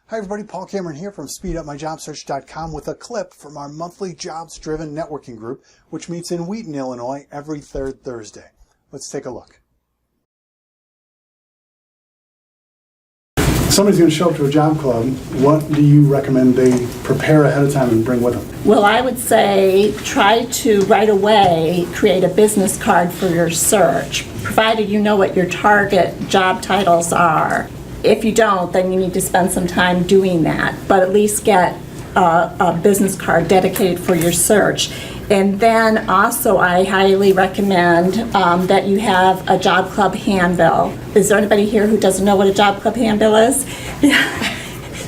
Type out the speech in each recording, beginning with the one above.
Hi everybody, Paul Cameron here from SpeedUpMyJobSearch.com with a clip from our monthly jobs-driven networking group, which meets in Wheaton, Illinois every third Thursday. Let's take a look. Somebody's going to show up to a job club. What do you recommend they prepare ahead of time and bring with them? Well, I would say try to right away create a business card for your search, provided you know what your target job titles are. If you don't, then you need to spend some time doing that, but at least get a business card dedicated for your search. And then also I highly recommend that you have a Job Club handbill. Is there anybody here who doesn't know what a Job Club handbill is?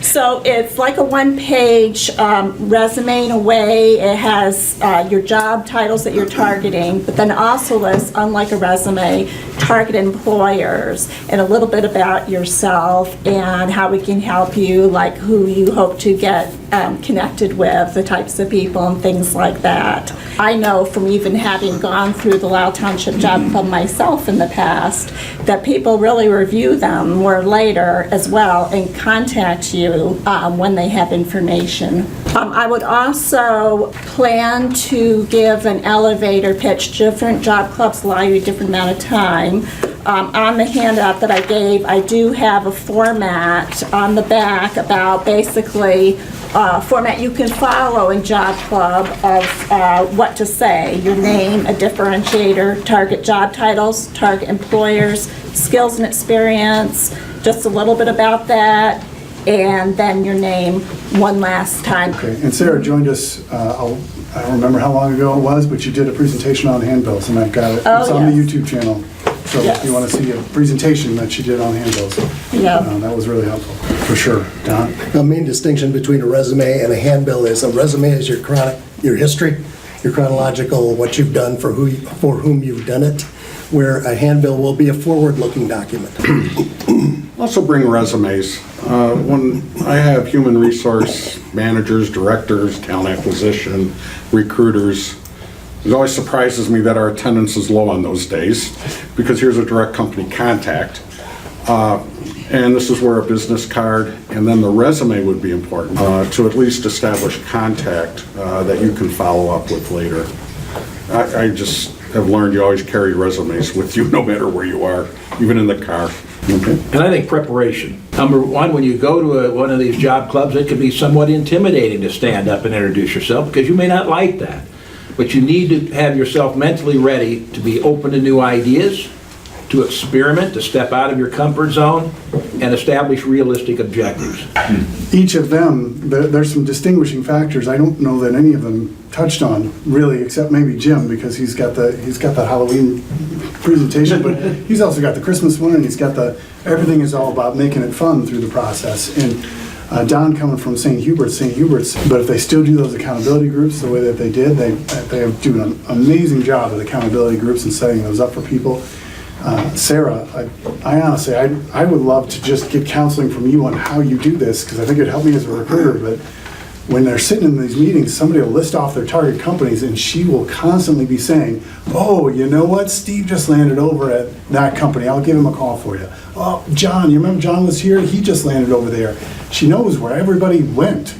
So it's like a one-page resume in a way. It has your job titles that you're targeting, but then also lists, unlike a resume, target employers and a little bit about yourself and how we can help you, like who you hope to get connected with, the types of people and things like that. I know from even having gone through the Lisle Township Job Club myself in the past that people really review them more later as well and contact you when they have information. I would also plan to give an elevator pitch. Different job clubs allow you a different amount of time. On the handout that I gave, I do have a format on the back about basically format you can follow in Job Club of what to say. Your name, a differentiator, target job titles, target employers, skills and experience, just a little bit about that, and then your name one last time. Okay, and Sarah joined us, I don't remember how long ago it was, but you did a presentation on handbills, and I've got it. It's on the YouTube channel. So if you want to see a presentation that she did on handbills, that was really helpful, for sure. Don? The main distinction between a resume and a handbill is a resume is your history, your chronological, what you've done for whom you've done it, where a handbill will be a forward-looking document. Also bring resumes. When I have human resource managers, directors, talent acquisition, recruiters, it always surprises me that our attendance is low on those days, because here's a direct company contact. And this is where a business card and then the resume would be important to at least establish contact that you can follow up with later. I just have learned you always carry resumes with you no matter where you are, even in the car. Okay. And I think preparation. Number one, when you go to one of these job clubs, it can be somewhat intimidating to stand up and introduce yourself because you may not like that. But you need to have yourself mentally ready to be open to new ideas, to experiment, to step out of your comfort zone, and establish realistic objectives. Each of them, there's some distinguishing factors. I don't know that any of them touched on, really, except maybe Jim, because he's got the Halloween presentation, but he's also got the Christmas one, and he's got everything is all about making it fun through the process. And Don coming from St. Hubert's, but if they still do those accountability groups the way that they did, they do an amazing job of accountability groups and setting those up for people. Sarah, I honestly, I would love to just get counseling from you on how you do this, because I think it'd help me as a recruiter, but when they're sitting in these meetings, somebody will list off their target companies and she will constantly be saying, oh, you know what, Steve just landed over at that company, I'll give him a call for you. Oh, John, you remember John was here? He just landed over there. She knows where everybody went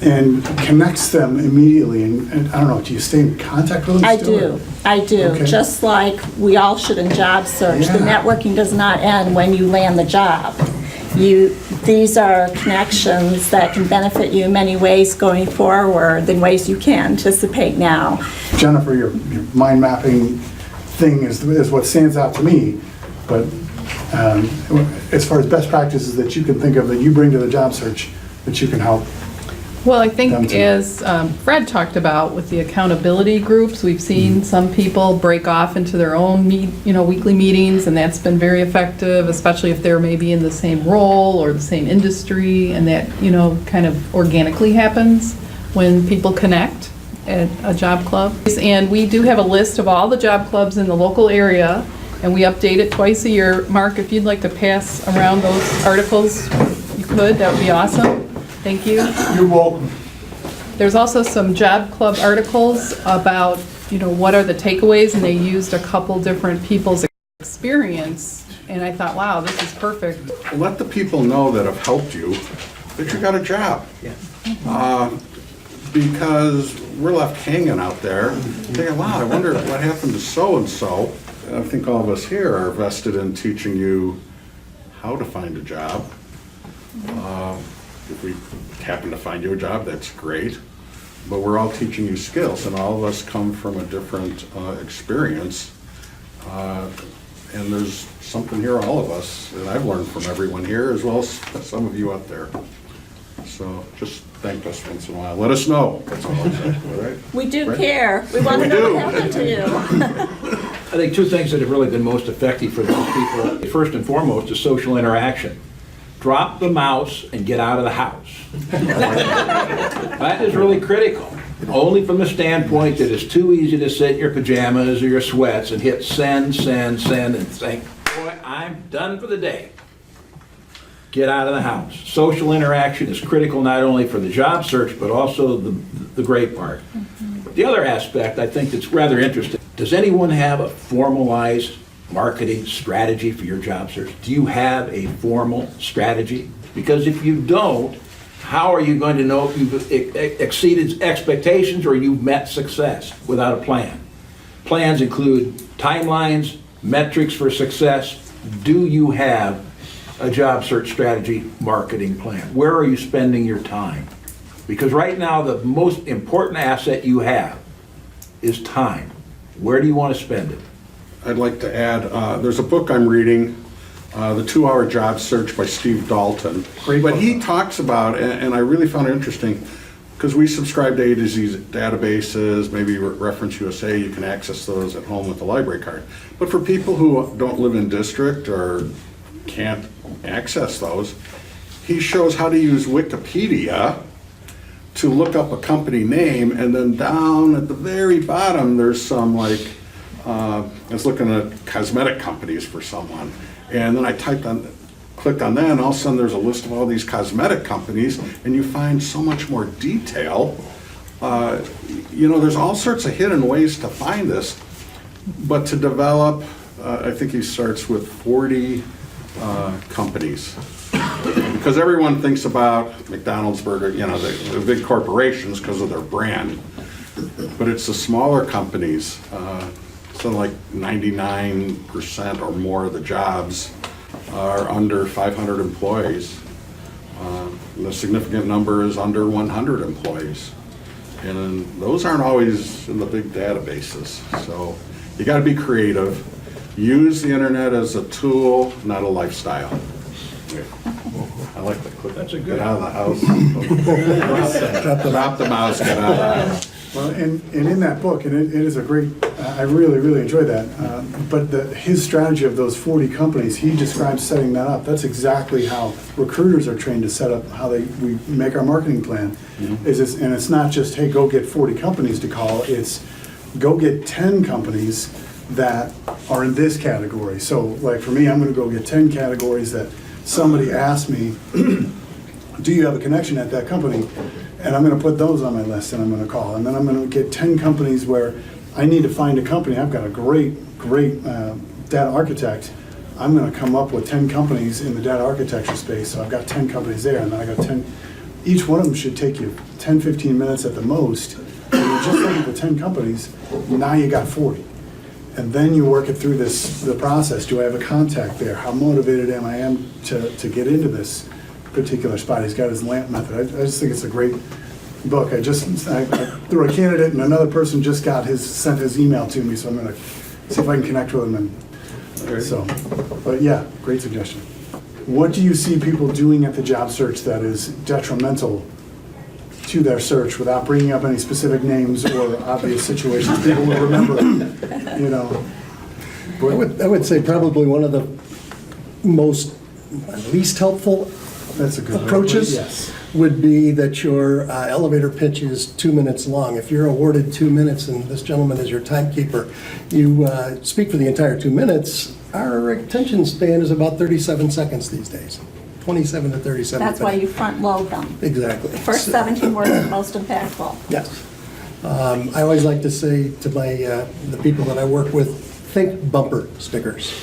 and connects them immediately. And I don't know, do you stay in contact with them still? I do. Okay. Just like we all should in job search. The networking does not end when you land the job. These are connections that can benefit you in many ways going forward, in ways you can't anticipate now. Jennifer, your mind mapping thing is what stands out to me, but as far as best practices that you can think of that you bring to the job search that you can help. Well, I think as Fred talked about with the accountability groups, we've seen some people break off into their own weekly meetings, and that's been very effective, especially if they're maybe in the same role or the same industry, and that kind of organically happens when people connect at a job club. And we do have a list of all the job clubs in the local area, and we update it twice a year. Mark, if you'd like to pass around those articles, you could. That would be awesome. Thank you. You're welcome. There's also some job club articles about, what are the takeaways, and they used a couple different people's experience, and I thought, wow, this is perfect. Let the people know that have helped you that you got a job. Yeah. Because we're left hanging out there, thinking, wow, I wonder what happened to so-and-so. I think all of us here are vested in teaching you how to find a job. If we happen to find you a job, that's great. But we're all teaching you skills, and all of us come from a different experience. And there's something here, all of us, that I've learned from everyone here, as well as some of you out there. So just thank us once in a while. Let us know. That's all I'm saying, all right? We do Right. care. We want to We know do. what happened to you. I think two things that have really been most effective for those people, first and foremost, is social interaction. Drop the mouse and get out of the house. That is really critical, only from the standpoint that it's too easy to sit in your pajamas or your sweats and hit send, and think, boy, I'm done for the day. Get out of the house. Social interaction is critical not only for the job search, but also the great part. The other aspect I think that's rather interesting, does anyone have a formalized marketing strategy for your job search? Do you have a formal strategy? Because if you don't, how are you going to know if you've exceeded expectations or you've met success without a plan? Plans include timelines, metrics for success. Do you have a job search strategy marketing plan? Where are you spending your time? Because right now, the most important asset you have is time. Where do you want to spend it? I'd like to add, there's a book I'm reading, The 2-Hour Job Search by Steve Dalton. Great But book. he talks about, and I really found it interesting, because we subscribe to A to Z databases, maybe Reference USA, you can access those at home with the library card. But for people who don't live in district or can't access those, he shows how to use Wikipedia to look up a company name, and then down at the very bottom, there's some like, I was looking at cosmetic companies for someone, and then I clicked on that, and all of a sudden there's a list of all these cosmetic companies, and you find so much more detail. There's all sorts of hidden ways to find this, but to develop, I think he starts with 40 companies. Because everyone thinks about McDonald's, Burger, the big corporations because of their brand. But it's the smaller companies, so like 99% or more of the jobs are under 500 employees. The significant number is under 100 employees. And those aren't always in the big databases. So you got to be creative. Use the internet as a tool, not a lifestyle. I like the clip. That's a good- Get out of the house. Drop the mouse, get out of the house. Well, and in that book, and it is a great, I really, really enjoyed that, but his strategy of those 40 companies, he describes setting that up. That's exactly how recruiters are trained to set up how we make our marketing plan. And it's not just, hey, go get 40 companies to call, it's go get 10 companies that are in this category. So like for me, I'm gonna go get 10 categories that somebody asked me, do you have a connection at that company? And I'm gonna put those on my list and I'm gonna call. And then I'm gonna get 10 companies where I need to find a company. I've got a great data architect. I'm gonna come up with 10 companies in the data architecture space. So I've got 10 companies there, and then I got 10. Each one of them should take you 10, 15 minutes at the most. And you're just looking for 10 companies, now you got 40. And then you work it through the process. Do I have a contact there? How motivated am I to get into this particular spot? He's got his LAMP method. I just think it's a great book. I threw a candidate, and another person just sent his email to me, so I'm gonna see if I can connect with him. But yeah, great suggestion. What do you see people doing at the job search that is detrimental to their search without bringing up any specific names or obvious situations people will remember, I would say probably one of the least helpful That's a good approaches Yes. would be that your elevator pitch is 2 minutes long. If you're awarded 2 minutes and this gentleman is your timekeeper, you speak for the entire 2 minutes. Our attention span is about 37 seconds these days, 27 to 37. That's why you front load them. Exactly. The first 17 words are most impactful. Yes. I always like to say to the people that I work with, think bumper stickers.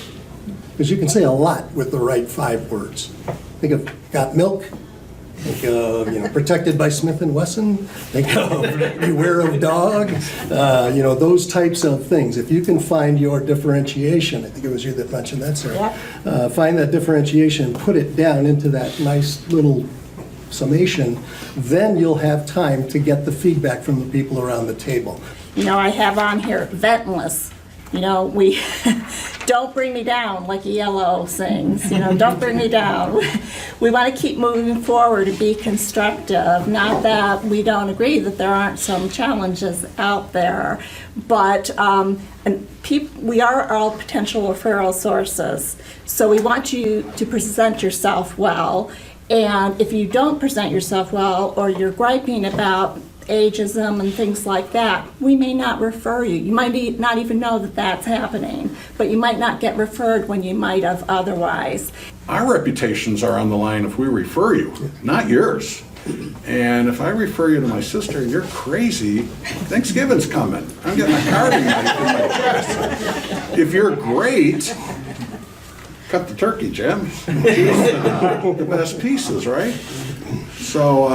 Because you can say a lot with the right 5 words. Think of got milk, Think of, Protected by Smith & Wesson. Think of Beware of Dog. Those types of things. If you can find your differentiation, I think it was you that mentioned that, Sarah. Yep. Find that differentiation, put it down into that nice little summation, then you'll have time to get the feedback from the people around the table. I have on here ventless. We don't bring me down like ELO sings, don't bring me down. We want to keep moving forward and be constructive. Not that we don't agree that there aren't some challenges out there, but we are all potential referral sources. So we want you to present yourself well. And if you don't present yourself well, or you're griping about ageism and things like that, we may not refer you. You might not even know that that's happening, but you might not get referred when you might have otherwise. Our reputations are on the line if we refer you, not yours. And if I refer you to my sister and you're crazy, Thanksgiving's coming. I'm getting a carving knife in my chest. If you're great, cut the turkey, Jim. The best pieces, right? So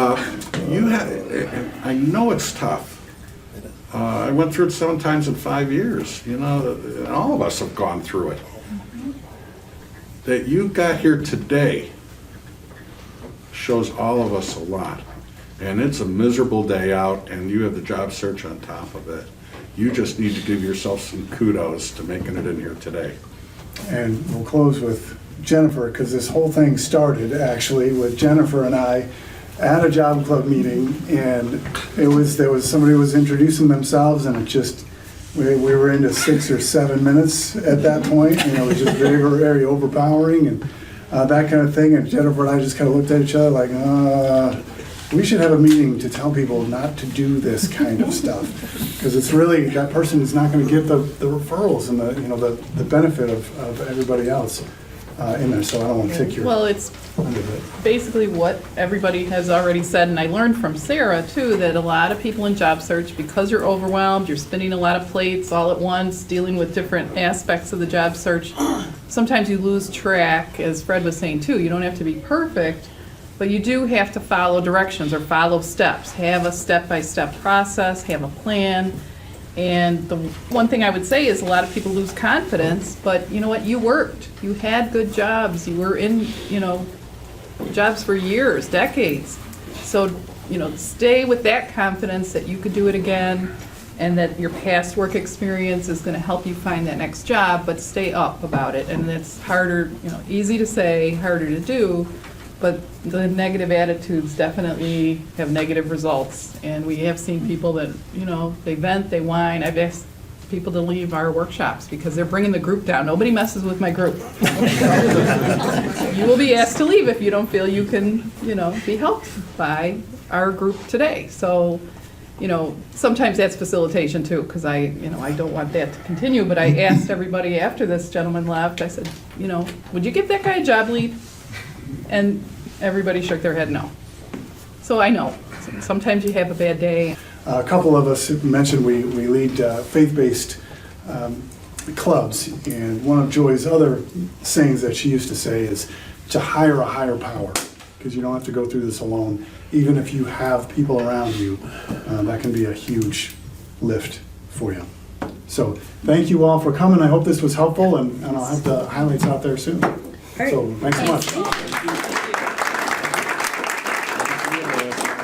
I know it's tough. I went through it 7 times in 5 years. And all of us have gone through it. That you got here today shows all of us a lot. And it's a miserable day out, and you have the job search on top of it. You just need to give yourself some kudos to making it in here today. And we'll close with Jennifer, because this whole thing started actually with Jennifer and I at a job club meeting, and there was somebody who was introducing themselves, and we were into 6 or 7 minutes at that point, and it was just very, very overpowering and that kind of thing. And Jennifer and I just kind of looked at each other like, we should have a meeting to tell people not to do this kind of stuff, because it's really, that person is not going to get the referrals and the benefit of everybody else in there. So I don't want to take your It's under it. basically what everybody has already said, and I learned from Sarah too that a lot of people in job search, because you're overwhelmed, you're spinning a lot of plates all at once, dealing with different aspects of the job search, sometimes you lose track, as Fred was saying too. You don't have to be perfect, but you do have to follow directions or follow steps. Have a step-by-step process, have a plan. And the one thing I would say is a lot of people lose confidence, but you know what? You worked. You had good jobs. You were in, jobs for years, decades. So, stay with that confidence that you could do it again, and that your past work experience is going to help you find that next job, but stay up about it. And it's harder, easy to say, harder to do. But the negative attitudes definitely have negative results. And we have seen people that, they vent, they whine. I've asked people to leave our workshops because they're bringing the group down. Nobody messes with my group. You will be asked to leave if you don't feel you can, be helped by our group today. So, sometimes that's facilitation too, because I don't want that to continue. But I asked everybody after this gentleman left, I said, would you give that guy a job lead? And everybody shook their head no. So I know, sometimes you have a bad day. A couple of us mentioned we lead faith-based clubs, and one of Joy's other sayings that she used to say is to hire a higher power, because you don't have to go through this alone. Even if you have people around you, that can be a huge lift for you. So thank you all for coming. I hope this was helpful, and I'll have the highlights out there soon. So thanks so much.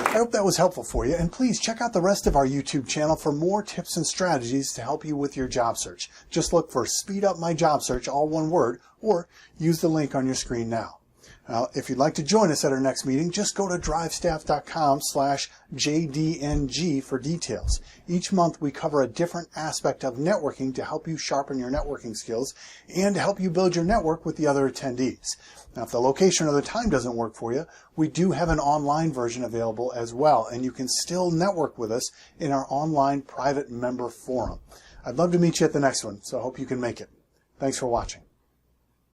I hope that was helpful for you, and please check out the rest of our YouTube channel for more tips and strategies to help you with your job search. Just look for Speed Up My Job Search, all one word, or use the link on your screen now. Now, if you'd like to join us at our next meeting, just go to drivestaff.com/JDNG for details. Each month we cover a different aspect of networking to help you sharpen your networking skills and to help you build your network with the other attendees. Now, if the location or the time doesn't work for you, we do have an online version available as well, and you can still network with us in our online private member forum. I'd love to meet you at the next one, so I hope you can make it. Thanks for watching.